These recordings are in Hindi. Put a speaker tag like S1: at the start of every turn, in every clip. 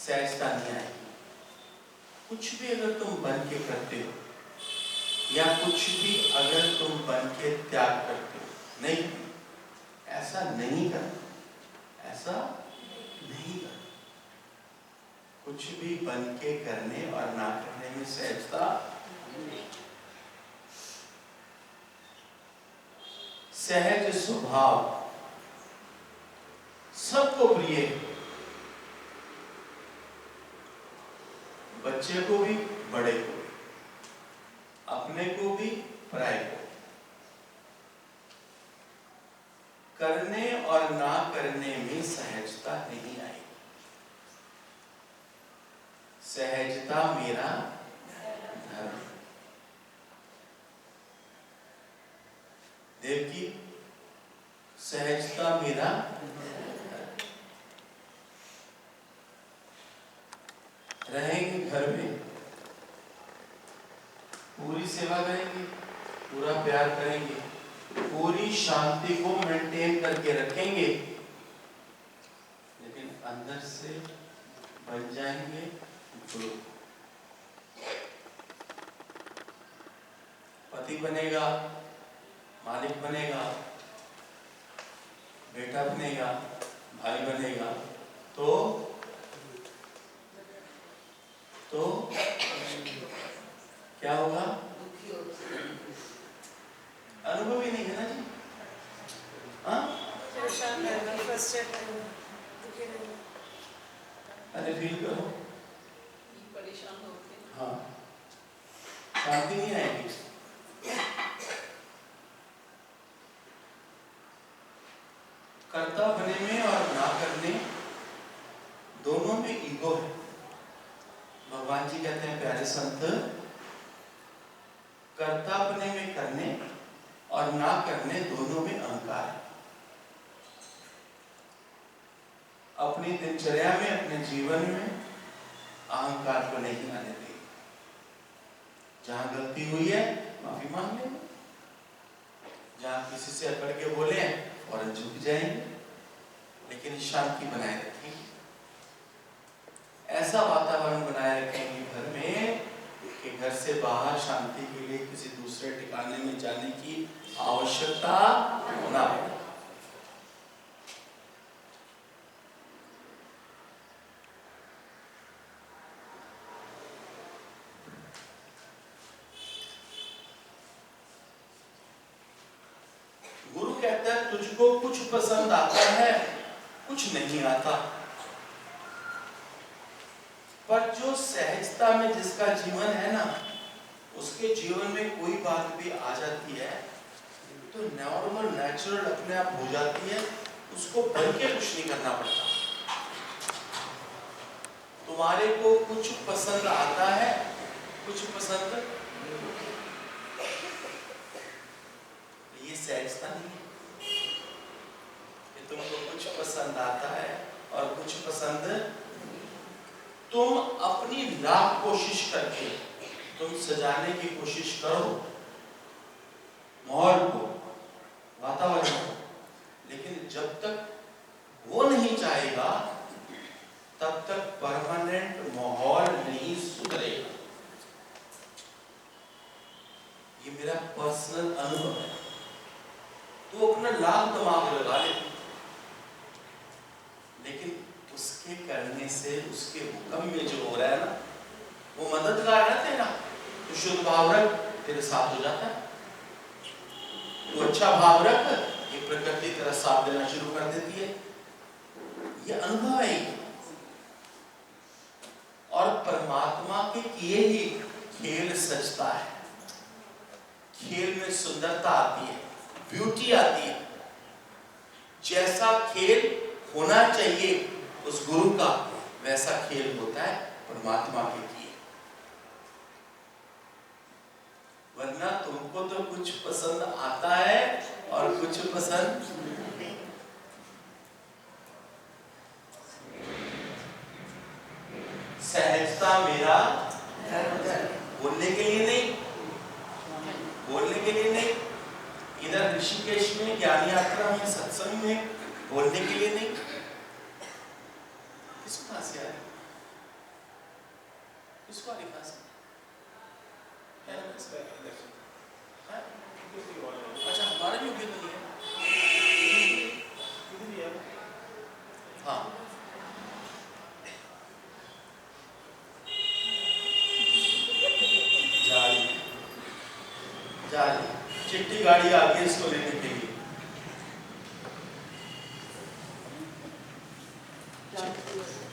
S1: सहजता नहीं आएगी। कुछ भी अगर तुम बन के करते हो या कुछ भी अगर तुम बन के त्याग करते हो, नहीं, ऐसा नहीं करना, ऐसा नहीं करना। कुछ भी बन के करने और ना करने में सहजता नहीं। सहज स्वभाव सबको प्रिय है, बच्चे को भी, बड़े को भी, अपने को भी, पराये को। करने और ना करने में सहजता नहीं आएगी। सहजता मेरा धर्म। देवकी, सहजता मेरा रहेंगे घर में, पूरी सेवा करेंगे, पूरा प्यार करेंगे, पूरी शांति को मेंटेन करके रखेंगे, लेकिन अंदर से बन जाएंगे गुरु। पति बनेगा, मालिक बनेगा, बेटा बनेगा, भाई बनेगा, तो क्या होगा? अनुभव ही नहीं है ना जी। अरे फील करो,
S2: परेशान होते।
S1: हाँ, शांति नहीं आएगी। कर्ता बने में और ना करने दोनों में ईगो है। भगवान जी कहते हैं प्यारे संत, कर्ता बने में करने और ना करने दोनों में अहंकार है। अपनी दिनचर्या में, अपने जीवन में अहंकार को नहीं आने देंगे। जहां गलती हुई है माफी मांग लेंगे, जहां किसी से अकड़ के बोले फौरन झुक जाएंगे, लेकिन शांति बनाए रखेंगे। ऐसा वातावरण बनाए रखेंगे घर में कि घर से बाहर शांति के लिए किसी दूसरे ठिकाने में जाने की आवश्यकता ना पड़े। गुरु कहता है तुझको कुछ पसंद आता है, कुछ नहीं आता, पर जो सहजता में जिसका जीवन है ना, उसके जीवन में कोई बात भी आ जाती है तो नॉर्मल, नेचुरल अपने आप हो जाती है, उसको बन के कुछ नहीं करना पड़ता। तुम्हारे को कुछ पसंद आता है, कुछ पसंद, ये सहजता नहीं है कि तुमको कुछ पसंद आता है और कुछ पसंद। तुम अपनी लाख कोशिश करके तुम सजाने की कोशिश करो माहौल को, वातावरण को, लेकिन जब तक वो नहीं चाहेगा तब तक परमानेंट माहौल नहीं सुधरेगा। ये मेरा पर्सनल अनुभव है। तो अपना लाख दिमाग लगा ले, लेकिन उसके करने से, उसके हुक्म में जो हो रहा है ना, वो मददगार है तेरा। तो शुद्ध भाव रख, तेरे साथ हो जाता है। तो अच्छा भाव रख, ये प्रकृति तेरा साथ देना शुरू कर देती है। ये अनुभव है। और परमात्मा के किए ही खेल सजता है। खेल में सुंदरता आती है, ब्यूटी आती है। जैसा खेल होना चाहिए उस गुरु का, वैसा खेल होता है परमात्मा के किए। वरना तुमको तो कुछ पसंद आता है और कुछ पसंद नहीं। सहजता मेरा बोलने के लिए नहीं, बोलने के लिए नहीं, इधर ऋषिकेश में ज्ञान यात्रा में, सत्संग में बोलने के लिए नहीं। किस कहां से आए? इसको लिखा से है ना? हाँ? अच्छा हमारा भी उपयोग नहीं है। हाँ जा रही जा रही चिट्ठी गाड़ी आ गई इसको लेने के लिए।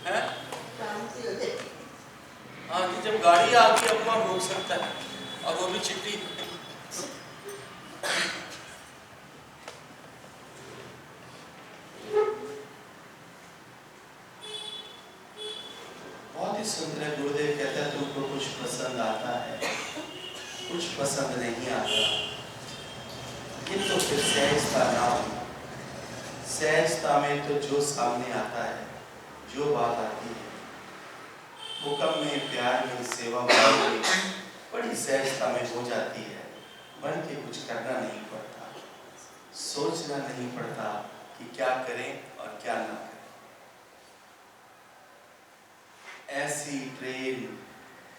S1: है हाँ कि जब गाड़ी आ गई अब कौन रोक सकता है, और वो भी चिट्ठी। बहुत ही सुंदर है। गुरुदेव कहता है तुमको कुछ पसंद आता है, कुछ पसंद नहीं आता। ये तो फिर सहजता ना हो। सहजता में तो जो सामने आता है, जो बात आती है, हुक्म में, प्यार में, सेवा भाव में, बड़ी सहजता में हो जाती है। बन के कुछ करना नहीं पड़ता, सोचना नहीं पड़ता कि क्या करें और क्या ना करें। ऐसी ट्रेन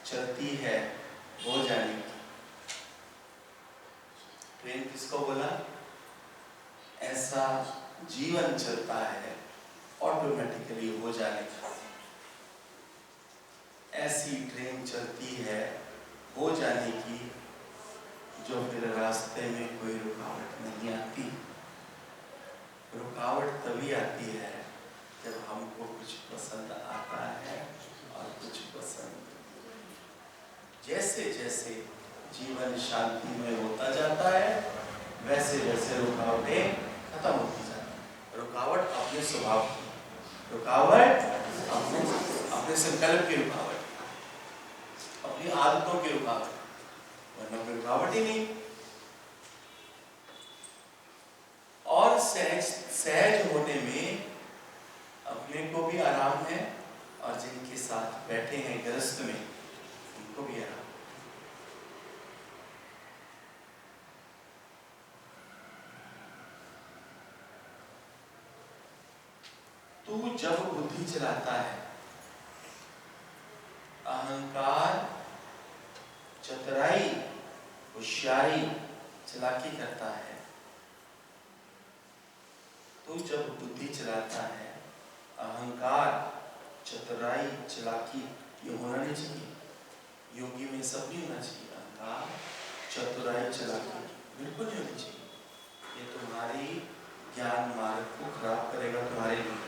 S1: चलती है हो जाने की। ट्रेन किसको बोला? ऐसा जीवन चलता है ऑटोमेटिकली हो जाने का। ऐसी ट्रेन चलती है हो जाने की, जो फिर रास्ते में कोई रुकावट नहीं आती। रुकावट तभी आती है जब हमको कुछ पसंद आता है और कुछ पसंद। जैसे जैसे जीवन शांति में होता जाता है, वैसे वैसे रुकावटें खत्म होती जाती हैं। रुकावट अपने स्वभाव की, रुकावट अपने संकल्प की रुकावट, अपनी आदतों की रुकावट, वरना कोई रुकावट ही नहीं। और सहज होने में अपने को भी आराम है, और जिनके साथ बैठे हैं गृहस्थ में उनको भी आराम। तू जब बुद्धि चलाता है, अहंकार, चतुराई, होशियारी, चालाकी करता है। तू जब बुद्धि चलाता है, अहंकार, चतुराई, चालाकी, ये होना नहीं चाहिए। योगी में सब नहीं होना चाहिए। अहंकार, चतुराई, चालाकी बिल्कुल नहीं होनी चाहिए। ये तुम्हारी ज्ञान मार्ग को खराब करेगा तुम्हारे लिए।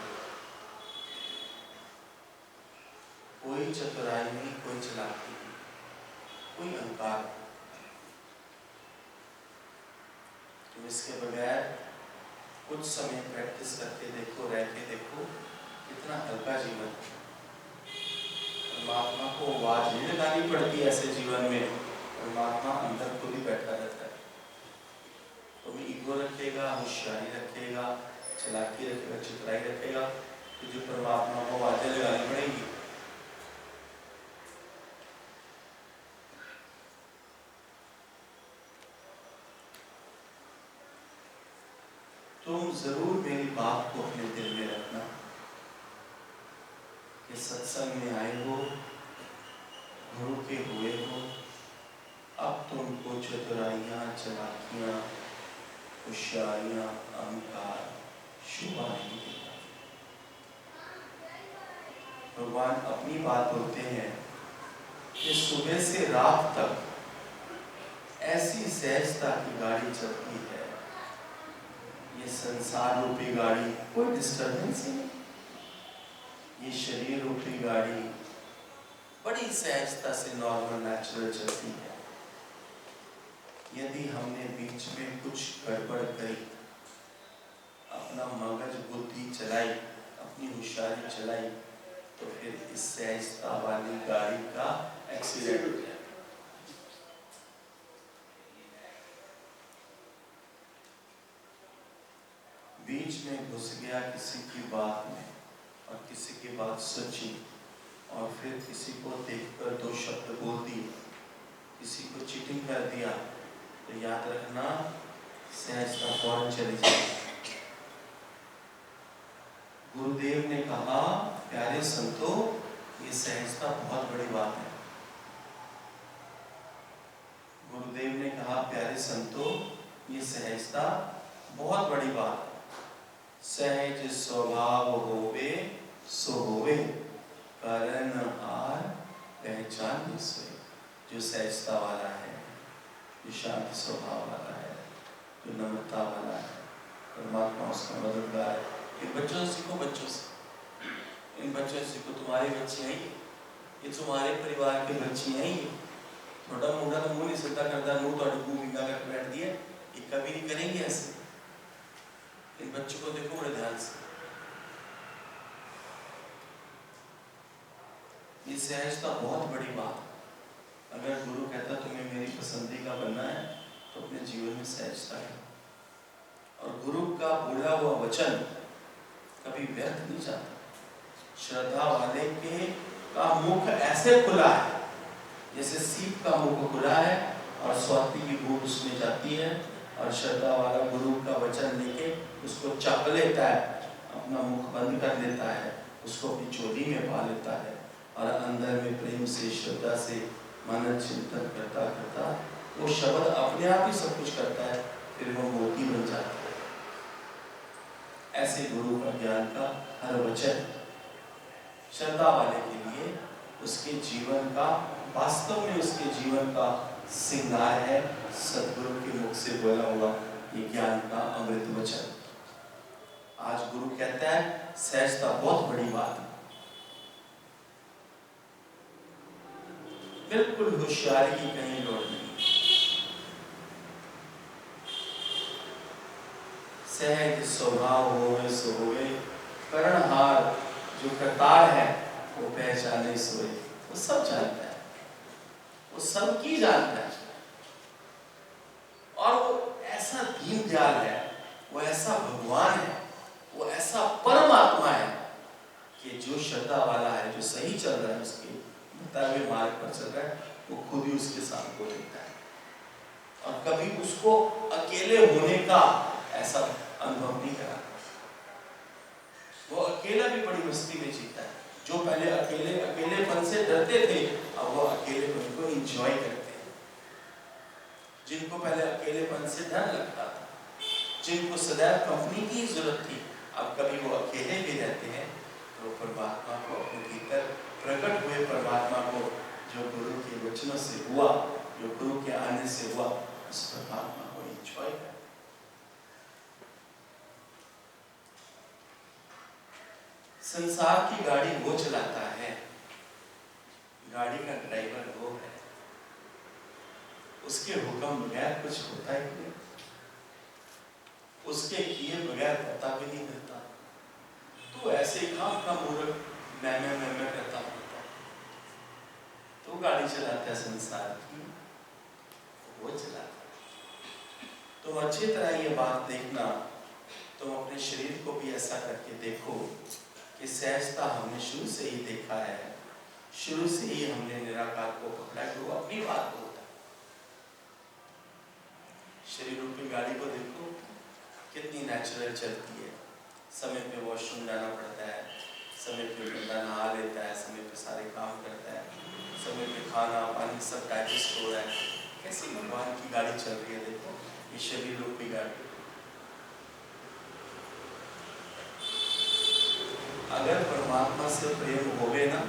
S1: कोई चतुराई नहीं, कोई चालाकी नहीं, कोई अहंकार। तुम इसके बगैर कुछ समय प्रैक्टिस करके देखो, रह के देखो, कितना हल्का जीवन। परमात्मा को आवाज नहीं लगानी पड़ती ऐसे जीवन में। परमात्मा अंदर खुद ही बैठा रहता है। तुम्हें ईगो रखेगा, होशियारी रखेगा, चालाकी रखेगा, चतुराई रखेगा, तो जो परमात्मा को आवाजें लगानी पड़ेंगी। तुम जरूर मेरी बात को अपने दिल में रखना कि सत्संग में आए हो, गुरु के हुए हो, अब तुमको चतुराइयां, चालाकियां, होशियारियां, अहंकार शोभा नहीं देगा। भगवान अपनी बात बोलते हैं कि सुबह से रात तक ऐसी सहजता की गाड़ी चलती है, ये संसार रूपी गाड़ी कोई डिस्टर्बेंस नहीं। ये शरीर रूपी गाड़ी बड़ी सहजता से नॉर्मल नेचुरल चलती है। यदि हमने बीच में कुछ गड़बड़ करी, अपना मगज बुद्धि चलाई, अपनी होशियारी चलाई, तो फिर इस सहजता वाली गाड़ी का एक्सीडेंट हो जाए। बीच में घुस गया किसी की बात में और किसी की बात सोची, और फिर किसी को देखकर दो शब्द बोल दिए, किसी को चीटिंग कर दिया, तो याद रखना सहजता फौरन चली जाएगी। गुरुदेव ने कहा, प्यारे संतों, ये सहजता बहुत बड़ी बात है। प्यारे संतों, ये सहजता बहुत बड़ी बात है। सहज स्वभाव होवे सो होवे, करन हार पहचान सोए। जो सहजता वाला है, जो शांत स्वभाव वाला है, जो नम्रता वाला है, परमात्मा उसका मददगार है। इन बच्चों से सीखो, बच्चों से, इन बच्चों से सीखो। तुम्हारी बच्चियां ही, ये तुम्हारे परिवार के बच्चियां ही। छोटा मोटा तो मुंह नहीं सीधा करता, मुंह तो अड़कू विंगा करके बैठ दिया, ये कभी नहीं करेंगे ऐसे। इन बच्चों को देखो बड़े ध्यान से। ये सहजता बहुत बड़ी बात। अगर गुरु कहता तुम्हें मेरी पसंदीदा बनना है तो अपने जीवन में सहजता है। और गुरु का बोला हुआ वचन कभी व्यर्थ नहीं जाता। श्रद्धा वाले के का मुख ऐसे खुला है जैसे सीप का मुख खुला है और स्वाति की बूंद उसमें जाती है, और श्रद्धा वाला गुरु का वचन लेके उसको चाप लेता है, अपना मुख बंद कर लेता है, उसको अपनी चोली में पा लेता है, और अंदर में प्रेम से श्रद्धा से मनन चिंतन करता करता वो शब्द अपने आप ही सब कुछ करता है, फिर वो मोती बन जाता है। ऐसे गुरु का ज्ञान का हर वचन श्रद्धा वाले के लिए उसके जीवन का, वास्तव में उसके जीवन का सिंगार है। सदगुरु के मुख से बोला हुआ ये ज्ञान का अमृत वचन। आज गुरु कहता है सहजता बहुत बड़ी बात है। बिल्कुल होशियारी की कहीं लोड़ नहीं। सहज स्वभाव होवे सो होवे, करणहार जो करतार है वो पहचाने सोए। वो सब जानता है, वो सब की जानता है, और वो ऐसा दीन दयाल है, वो ऐसा भगवान है, वो ऐसा परमात्मा है कि जो श्रद्धा वाला है, जो सही चल रहा है, उसके बताए हुए मार्ग पर चल रहा है, वो खुद ही उसके साथ हो लेता है। और कभी उसको अकेले होने का ऐसा अनुभव नहीं करा। वो अकेला भी बड़ी मस्ती में जीता है। जो पहले अकेलेपन से डरते थे, अब वो अकेलेपन को एंजॉय करते हैं। जिनको पहले अकेलेपन से डर लगता था, जिनको सदैव कंपनी की जरूरत थी, अब कभी वो अकेले भी रहते हैं तो परमात्मा को अपने भीतर प्रकट हुए परमात्मा को, जो गुरु के वचनों से हुआ, जो गुरु के आने से हुआ, उस परमात्मा को एंजॉय कर। संसार की गाड़ी वो चलाता है, गाड़ी का ड्राइवर वो है, उसके हुक्म बगैर कुछ होता ही नहीं, उसके किए बगैर पता भी नहीं मिलता। तो ऐसे काम का मूर्ख मैं करता होता, तो गाड़ी चलाता है संसार की, वो चलाता है। तुम अच्छी तरह ये बात देखना, तुम अपने शरीर को भी ऐसा करके देखो कि सहजता हमने शुरू से ही देखा है, शुरू से ही हमने निराकार को पकड़ा कि वो अपनी बात होता है। शरीर रूपी गाड़ी को देखो कितनी नेचुरल चलती है। समय पे वॉशरूम जाना पड़ता है, समय पे बंदा नहा लेता है, समय पे सारे काम करता है, समय पे खाना पानी सब डाइजेस्ट हो रहा है। कैसी भगवान की गाड़ी चल रही है, देखो ये शरीर रूपी गाड़ी। अगर परमात्मा से प्रेम होवे ना,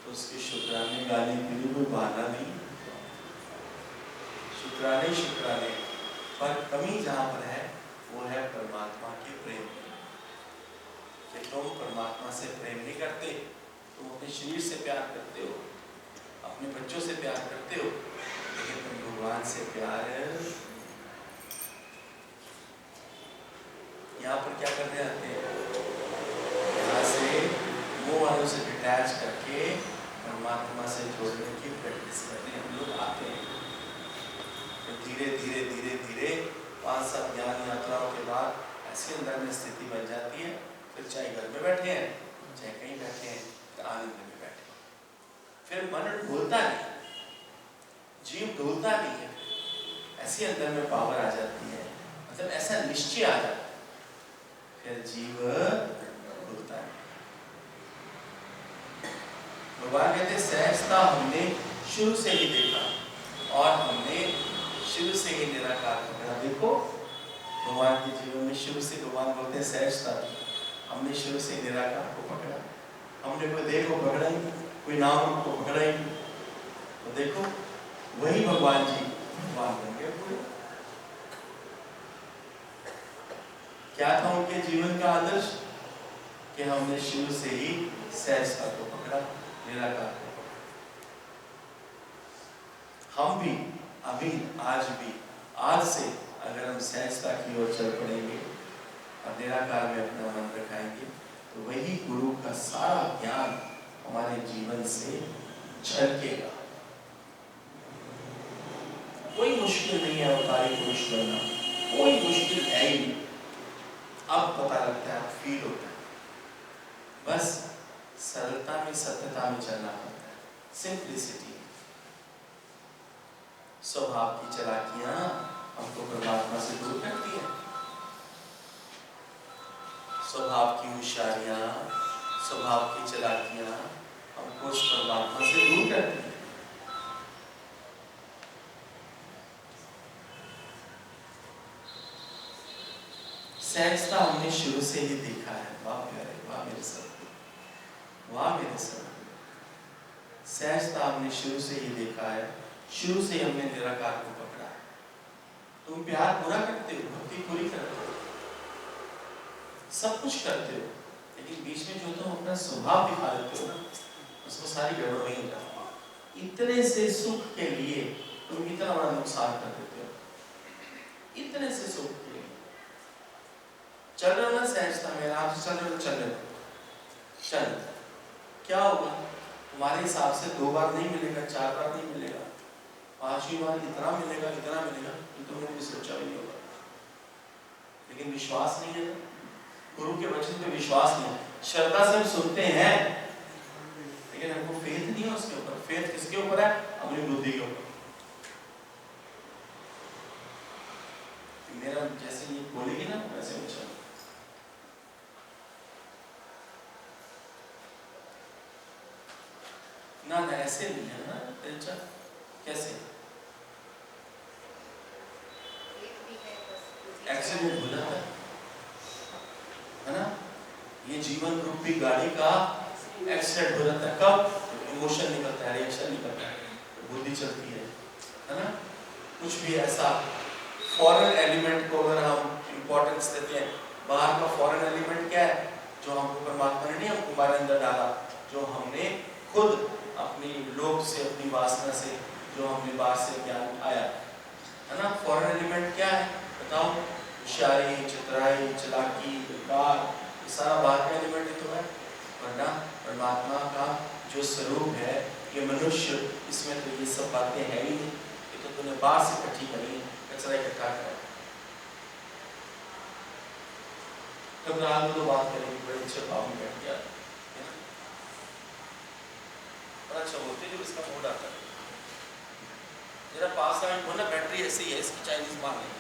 S1: तो उसके शुक्राने गाने के लिए कोई बहाना नहीं। शुक्राने पर कमी जहाँ पर है वो है परमात्मा के प्रेम में। कि तुम परमात्मा से प्रेम नहीं करते, तुम अपने शरीर से प्यार करते हो, अपने बच्चों से प्यार करते हो, लेकिन तुम भगवान से प्यार यहाँ पर क्या करने आते हैं, यहाँ से मोह वालों से डिटैच करके परमात्मा से जोड़ने की प्रैक्टिस करने हम लोग आते हैं। तो धीरे धीरे धीरे धीरे 5-7 ज्ञान यात्राओं के बाद ऐसी अंदर में स्थिति बन जाती है, फिर चाहे घर में बैठे हैं चाहे कहीं बैठे हैं, तो आनंद में बैठे, फिर मन ढोलता नहीं, जीव ढोलता नहीं है, ऐसी अंदर में पावर आ जाती है, मतलब ऐसा निश्चय आ जाता है, फिर जीव ढोलता है। भगवान कहते सहजता हमने शुरू से ही देखा, और हमने शुरू से ही निराकार पकड़ा। देखो भगवान के जीवन में शुरू से भगवान बोलते हैं सहजता थी, हमने शुरू से निराकार को पकड़ा, हमने कोई देह को पकड़ा ही नहीं, कोई नाम रूप को पकड़ा ही नहीं। तो देखो वही भगवान जी भगवान बन गए पूरे। क्या था उनके जीवन का आदर्श कि हमने शुरू से ही सहजता को पकड़ा, निराकार को पकड़ा। हम भी अभी आज भी आज से अगर हम सहजता की ओर चल पड़ेंगे और निराकार में अपना मन रखाएंगे तो वही गुरु का सारा ज्ञान हमारे जीवन से झलकेगा। कोई मुश्किल नहीं है अवतारी पुरुष बनना, कोई मुश्किल है ही नहीं। अब पता लगता है, अब फील होता है, बस सरलता में सत्यता में चलना पड़ता है, सिंप्लिसिटी। स्वभाव की चलाकियां हमको परमात्मा से दूर करती है, स्वभाव की होशियारियां, स्वभाव की चलाकियां हमको उस परमात्मा से दूर करती है। सहजता हमने शुरू से ही देखा है। वाह प्यारे, वाह मेरे सर, वाह मेरे सर, सहजता हमने शुरू से ही देखा है, शुरू से हमने निराकार को पकड़ा है। तुम प्यार पूरा करते हो, भक्ति पूरी करते हो, सब कुछ करते हो, लेकिन बीच में जो तुम अपना स्वभाव दिखा देते हो ना, उसको सारी गड़बड़ वही हो जाती है। इतने से सुख के लिए तुम इतना बड़ा नुकसान कर देते हो, इतने से सुख के लिए। चल रहे हो ना सहजता में, आप चल रहे हो, चल क्या होगा? तुम्हारे हिसाब से 2 बार नहीं मिलेगा, 4 बार नहीं मिलेगा, 5वीं बार इतना मिलेगा, इतना मिलेगा तो तुमने भी सोचा भी नहीं होगा। लेकिन विश्वास नहीं है, गुरु के वचन पे विश्वास नहीं है। श्रद्धा से हम सुनते हैं लेकिन हमको फेथ नहीं है उसके ऊपर। फेथ किसके ऊपर है? अपनी बुद्धि के ऊपर। मेरा जैसे ये बोलेगी ना वैसे मैं चलूं। ना ऐसे नहीं है ना दिलचा, कैसे एक्सीडेंट हो जाता है ना? ये जीवन रूपी गाड़ी का एक्सीडेंट हो जाता है। कब? इमोशन निकलता है, रिएक्शन निकलता है, बुद्धि चलती है ना? कुछ भी ऐसा फॉरेन एलिमेंट को अगर हम इंपॉर्टेंस देते हैं, बाहर का फॉरेन एलिमेंट क्या है? जो हमको परमात्मा ने नहीं हमको हमारे अंदर डाला, जो हमने खुद अपनी लोभ से, अपनी वासना से, जो हमने बाहर से ज्ञान उठाया है ना? फॉरेन एलिमेंट क्या है बताओ? होशियारी, चतुराई, चलाकी, विकार, ये सारा बाहर का एलिमेंट ही तो है। वरना परमात्मा का जो स्वरूप है, ये मनुष्य, इसमें तो ये सब बातें है ही नहीं। ये तो तूने बाहर से इकट्ठी करी है, कचरा इकट्ठा करा। तब रात में तो बात करेंगे, बड़े अच्छे भाव में बैठ गया, अच्छा बोलते जब इसका मूड आता है। जरा पास आए बोला बैटरी ऐसी है इसकी, चाइनीज माल है।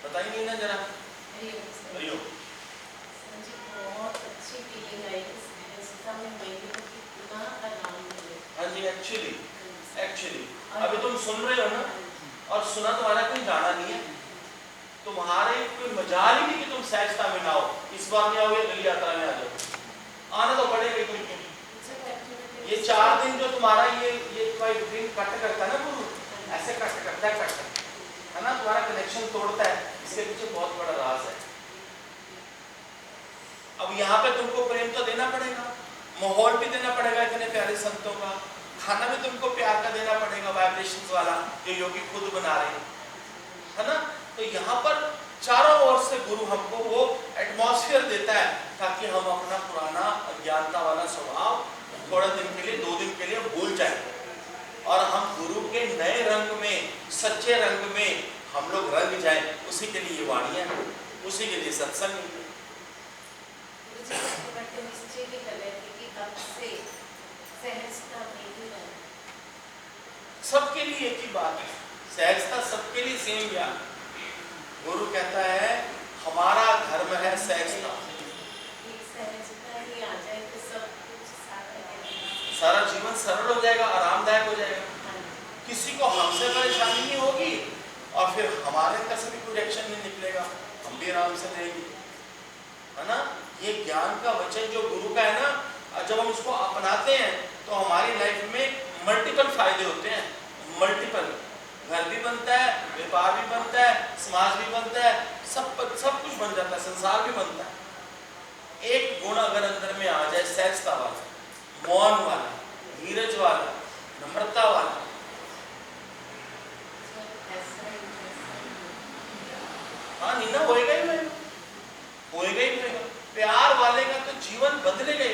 S1: बताइए ना जरा।
S2: हरिओम। बहुत अच्छी फीलिंग आई
S1: हाँ जी, एक्चुअली अभी तुम सुन रहे हो ना, और सुना तुम्हारा कोई जाना नहीं है, तुम्हारे कोई मजाल ही नहीं कि तुम सहजता में ना हो। इस बार में आओगे, अगली यात्रा में आ जाओ, आना तो पड़ेगा ही। तुम ये 4 दिन जो तुम्हारा ये कोई ड्रिंक कट करता है ना गुरु, ऐसे कट करता है ना, तुम्हारा कनेक्शन तोड़ता है। इसके पीछे बहुत बड़ा राज है। अब यहाँ पे तुमको प्रेम तो देना पड़ेगा, माहौल भी देना पड़ेगा इतने प्यारे संतों का, खाना भी तुमको प्यार का देना पड़ेगा, वाइब्रेशंस वाला, जो योगी खुद बना रहे हैं, है ना? तो यहाँ पर चारों ओर से गुरु हमको वो एटमॉस्फेयर देता है ताकि हम अपना पुराना अज्ञानता वाला स्वभाव थोड़ा दिन के लिए, 2 दिन के लिए भूल जाएं और हम गुरु के नए रंग में, सच्चे रंग में हम लोग रंग जाएं। उसी के लिए वाणियां, उसी के लिए सत्संग।
S2: निश्चय भी कर रहे थे कि अब से सहजता नहीं है।
S1: सबके लिए एक ही बात है, सहजता सबके लिए सेम ज्ञान। गुरु कहता है हमारा धर्म है सहजता।
S2: सहजता ही आ जाए तो सब कुछ
S1: सारा जीवन सरल हो जाएगा, आरामदायक हो जाएगा। किसी को हमसे परेशानी नहीं होगी और फिर हमारे अंदर से भी कोई रिएक्शन नहीं निकलेगा, हम भी आराम से रहेंगे, है ना। ये ज्ञान का वचन जो गुरु का है ना, जब हम इसको अपनाते हैं तो हमारी लाइफ में मल्टीपल फायदे होते हैं। मल्टीपल, घर भी बनता है, व्यापार भी बनता है, समाज भी बनता है, सब कुछ बन जाता है, संसार भी बनता है। एक गुण अगर अंदर में आ जाए, सहजता वाला, मौन वाला, धीरज वाला, नम्रता वाला, हाँ नीना होएगा ही होएगा। प्यार वाले का तो जीवन बदलेगा।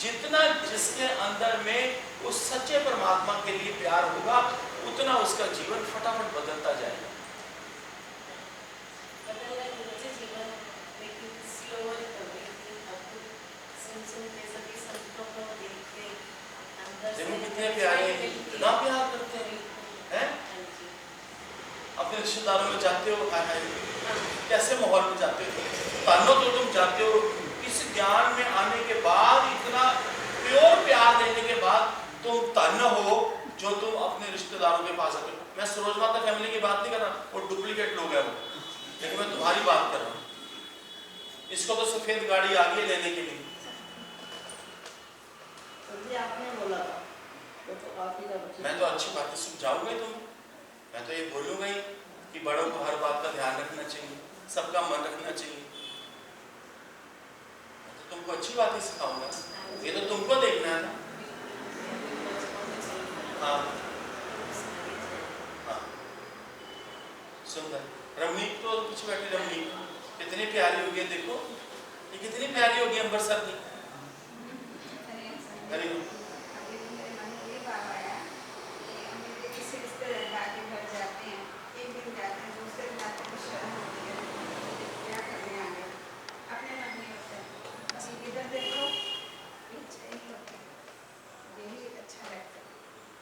S1: जितना जिसके अंदर में उस सच्चे परमात्मा के लिए प्यार होगा, उतना उसका जीवन फटाफट बदलता जाएगा। देखो कितने प्यारे, इतना प्यार करते हैं। अपने रिश्तेदारों में जाते हो, कैसे माहौल में जाते हो, तानों तो तुम जाते हो। इस ज्ञान में आने के बाद, इतना प्योर प्यार देने के बाद तुम तन्नो हो जो तुम अपने रिश्तेदारों के पास आते हो। मैं सरोज माता फैमिली की बात नहीं कर रहा, वो डुप्लीकेट लोग हैं वो, लेकिन मैं तुम्हारी बात कर रहा हूँ। इसको तो सफेद गाड़ी आ गई लेने के लिए।
S2: आपने बोला था
S1: मैं तो अच्छी बातें समझाऊंगा तुम्हें, मैं तो ये बोलूंगा ही कि बड़ों को हर बात का ध्यान रखना चाहिए, सबका मन रखना चाहिए। मैं तो तुमको अच्छी बातें सिखाऊंगा, ये तो तुमको देखना है ना। हाँ हाँ, सुंदर रमणीक तो पीछे बैठी रमणीक कितनी प्यारी होगी, देखो ये कितनी प्यारी होगी अंबर सर की।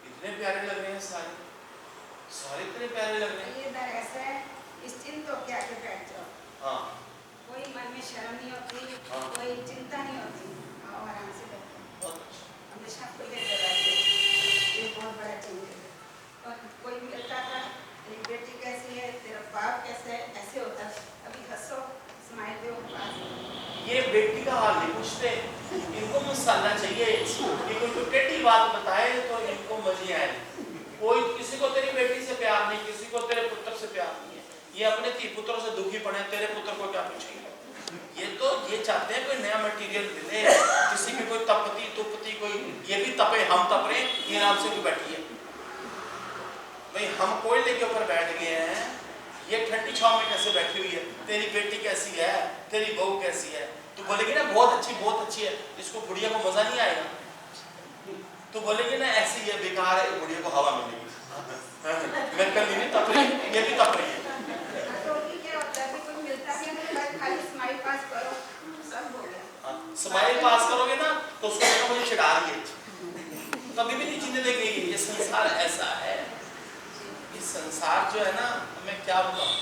S1: इतने प्यारे लग रहे हैं सारे इतने प्यारे लग रहे हैं।
S2: ये ऐसा है, इस चिंता के आगे बैठ जाओ।
S1: हाँ,
S2: कोई मन में शर्म नहीं होती,
S1: हाँ,
S2: कोई चिंता नहीं होती, आओ आराम से बैठो। हमेशा खुले दरवाजे, ये बहुत बड़ा चीज है। और कोई मिलता था, तेरी बेटी कैसी है, तेरा बाप कैसा है, ऐसे होता। अभी हंसो, स्माइल दो,
S1: ये बेटी का हाल नहीं पूछते, इनको मसाला चाहिए कि कोई टेढ़ी बात बताए तो इनको मजे आए। कोई किसी को तेरी बेटी से प्यार नहीं, किसी को तेरे पुत्र से प्यार नहीं है। ये अपने पुत्रों से दुखी पड़े, तेरे पुत्र को क्या पूछेंगे। ये तो ये चाहते हैं कोई नया मटेरियल मिले, किसी की कोई तपती तुपती कोई, ये भी तपे हम तप रहे, ये नाम से क्यों बैठी है भाई। हम कोयले के ऊपर बैठ गए हैं, ये ठंडी छांव में कैसे बैठी हुई है। तेरी बेटी कैसी है, तेरी बहू कैसी है, तू बोलेगी ना बहुत अच्छी है, इसको बुढ़िया को मजा नहीं आएगा। तू बोलेगी ना ऐसी है, बेकार है, बुढ़िया को हवा मिलेगी। मैं कल नहीं तप रही, ये भी तप रही है। स्माइल पास करोगे ना तो उसको मुझे चिढ़ा रही है, कभी भी नहीं जीने देंगे। ये संसार ऐसा है, ये संसार जो है ना, मैं क्या बताऊं।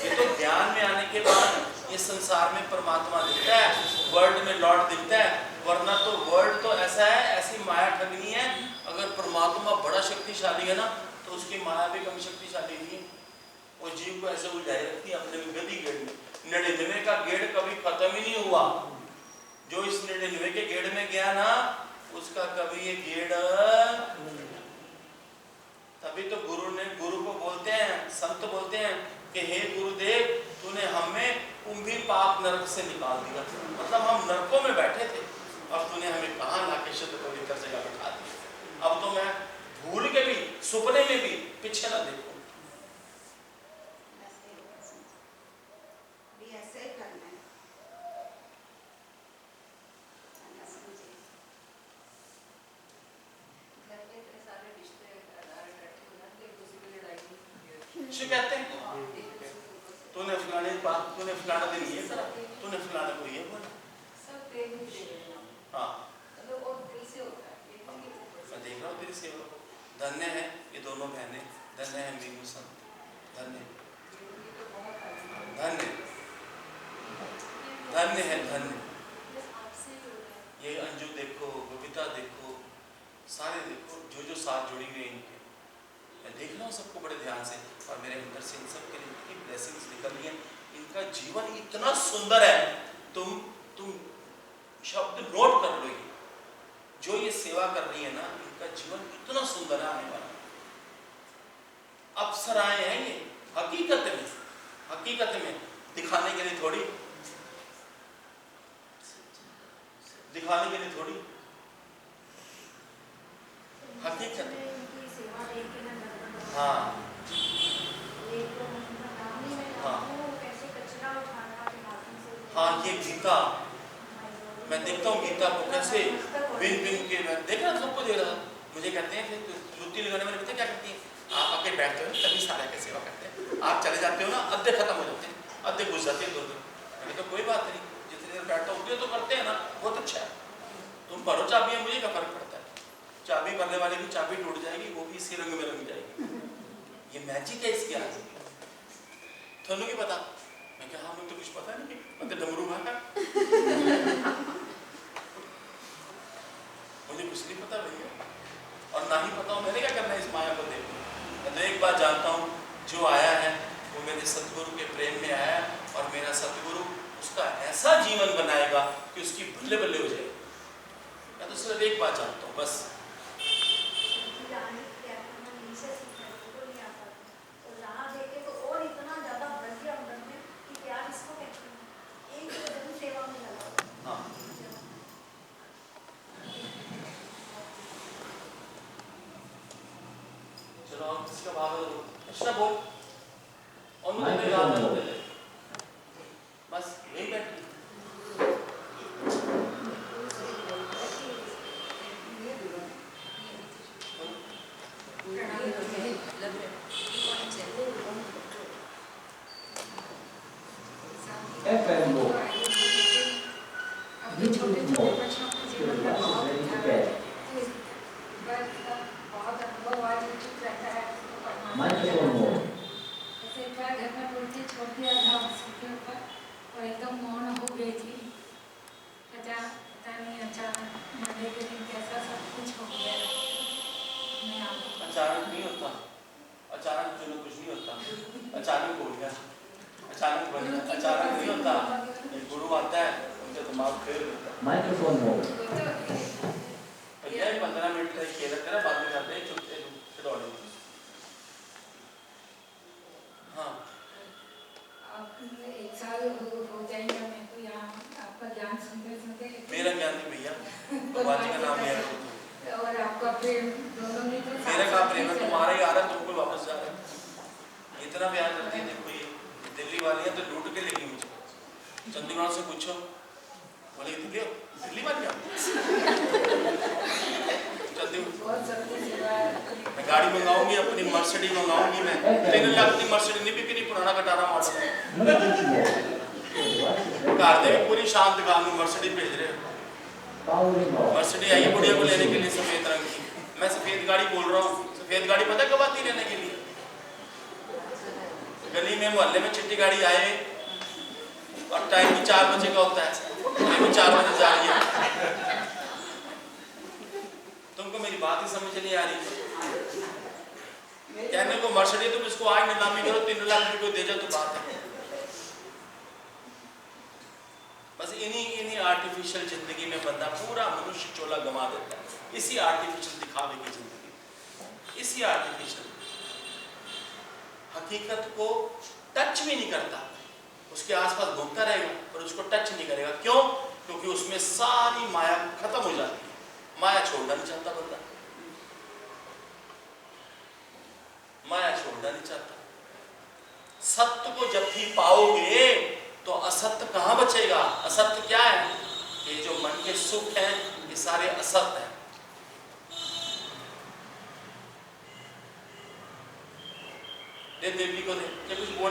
S1: ये तो ज्ञान में आने के बाद ये संसार में परमात्मा दिखता है, वर्ल्ड में लॉर्ड दिखता है। वरना तो वर्ल्ड तो ऐसा है, ऐसी माया ठगनी है। अगर परमात्मा बड़ा शक्तिशाली है ना, तो उसकी माया भी कम शक्तिशाली नहीं है। वो जीव को ऐसे उलझाए रखती है अपने गदी गेड़ में। 99 का गेड़ कभी खत्म ही नहीं हुआ। जो इस 99 के गेड़ में गया ना, उसका कभी ये गेड़, तभी तो गुरु को बोलते हैं, संत बोलते हैं कि हे गुरुदेव, तूने हमें कुंभी पाप नरक से निकाल दिया। मतलब हम नरकों में बैठे थे और तूने हमें कहाँ लाके शुद्ध पवित्र जगह बिठा दिया। अब तो मैं भूल के भी, सुपने में भी पीछे ना देखूं। कुछ कहते हैं तूने फलाने बात, तूने फलाना दिन ये करा, तूने फलाना को ये बोला। हाँ मैं देख रहा हूँ तेरी सेवा को। धन्य है ये दोनों बहनें, धन्य है मीनू संत, धन्य धन्य धन्य है धन्य। ये अंजू देखो, बबीता देखो, सारे देखो जो साथ जुड़ी हुई इनके, मैं देख रहा हूँ सबको बड़े ध्यान से, और मेरे अंदर से इन सब के लिए इतनी ब्लेसिंग्स निकल रही हैं। इनका जीवन इतना सुंदर है, तुम शब्द नोट कर लो। ये जो ये सेवा कर रही है ना, इनका जीवन इतना सुंदर है आने वाला। अप्सराएं हैं ये हकीकत में दिखाने के लिए थोड़ी, दिखाने के लिए थोड़ी, हकीकत। हाँ हाँ ये गीता, मैं देखता हूँ गीता को कैसे बिन के, मैं देख रहा सबको दे रहा। मुझे कहते हैं फिर जुत्ती लगाने वाले पता क्या करती हैं, आप आके बैठते हो तभी सारे की सेवा करते हैं, आप चले जाते हो ना अद्धे खत्म हो जाते हैं, अद्धे घुस जाते हैं 2-2। मैंने तो कोई बात नहीं, जितनी देर बैठता हूँ तो करते हैं ना, बहुत अच्छा है। तुम भरो चाबियाँ, मुझे क्या फर्क पड़ता है, चाबी भरने वाले की चाबी टूट जाएगी, वो भी इसी रंग में रंग जाएगी। ये मैजिक है इसकी आज थोनों की पता। मैं क्या, हाँ मुझे तो कुछ पता नहीं, मैं तो डमरू भागा, मुझे कुछ नहीं पता भैया, और ना ही पता हो मैंने क्या करना है इस माया को देखो। मैं तो एक बात जानता हूँ, जो आया है वो मेरे सतगुरु के प्रेम में आया, और मेरा सतगुरु उसका ऐसा जीवन बनाएगा कि उसकी बल्ले बल्ले हो जाएगी। मैं तो सिर्फ एक बात जानता हूँ बस। इसका भाव अच्छा बोल, और मुझे याद है बस यही बैठ। अचानक नहीं होता, अचानक जो कुछ नहीं होता, अचानक हो गया, अचानक बन गया, अचानक नहीं होता। एक गुरु आता है, उनका दिमाग फेल होता है। माइक्रोफोन हो भैया 15 मिनट का खेल है, बाद में करते हैं, चुप दौड़े। हाँ
S3: एक साल हो जाएगा मेरे को यहाँ आपका ज्ञान सुनते
S1: मेरा ज्ञान नहीं भैया, भगवान जी का नाम लिया
S3: और आपका प्रेम दोनों में तो
S1: मेरा का प्रेम है, तुम्हारा ही आ रहा है, तुमको वापस जा रहा है। इतना प्यार करती है। देखो ये दिल्ली वाली है तो लूट के लेगी मुझे, चंडीगढ़ से पूछो, बोले दिल्ली वाली मैं गाड़ी मंगाऊंगी, अपनी मर्सिडीज मंगाऊंगी, मैं 3 लाख की मर्सिडीज नहीं बिकनी, पुराना कटारा मॉडल कार दे पूरी शांत गांव में मर्सिडीज भेज रहे हो। मर्सिडीज आई है बुढ़िया को लेने के लिए सफेद रंग की, मैं सफेद गाड़ी बोल रहा हूँ। सफेद गाड़ी पता कब आती लेने के लिए, गली में मोहल्ले में चिट्टी गाड़ी आए और टाइम भी 4 बजे का होता है, ये भी 4 बजे जा रही है। तुमको मेरी बात ही समझ नहीं आ रही। कहने को मर्सिडीज तुम इसको आज नीलामी करो 3 लाख रुपए को दे जाओ तो बात है। बस इन्हीं आर्टिफिशियल जिंदगी में बंदा पूरा मनुष्य चोला गंवा देता है, इसी आर्टिफिशियल दिखावे की जिंदगी, इसी आर्टिफिशियल हकीकत को टच भी नहीं करता, उसके आसपास घूमता रहेगा पर उसको टच नहीं करेगा। क्यों? क्योंकि उसमें सारी माया खत्म हो जाती है, माया छोड़ना नहीं चाहता बंदा, माया छोड़ना नहीं चाहता। सत्य को जब भी पाओगे तो असत्य कहां बचेगा? असत्य क्या है? ये जो मन के सुख हैं ये सारे असत्य हैं।
S4: दे देवी को दे, ये कुछ बोल